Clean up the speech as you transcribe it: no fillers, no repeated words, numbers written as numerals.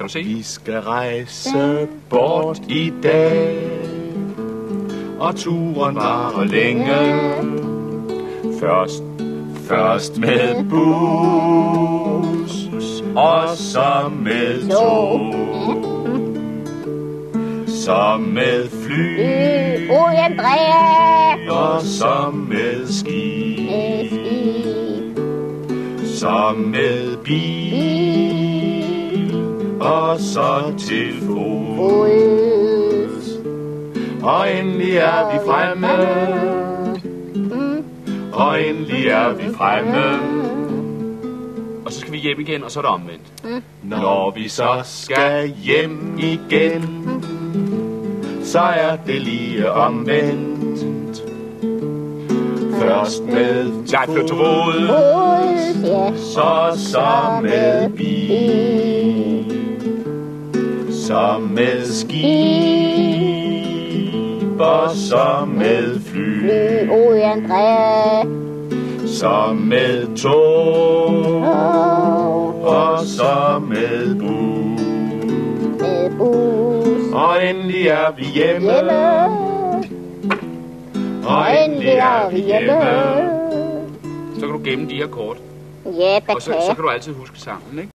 Kan du se? Vi skal rejse bort i dag, og turen varer længe. Først med bus, og så med tog, så med fly, og så med skib, så med bil, og så til fods. Og endelig er vi fremme, og endelig er vi fremme. Og så skal vi hjem igen, og så er det omvendt. Når vi så skal hjem igen, så er det lige omvendt. Først med Jeg flytter til hovedet. så med bil, så med skib, og så med fly, så med tog, og så med bus. Og endelig er vi hjemme, og endelig er vi hjemme. Så kan du gemme de her kort. Ja, Og så kan du altid huske sangen, ikke?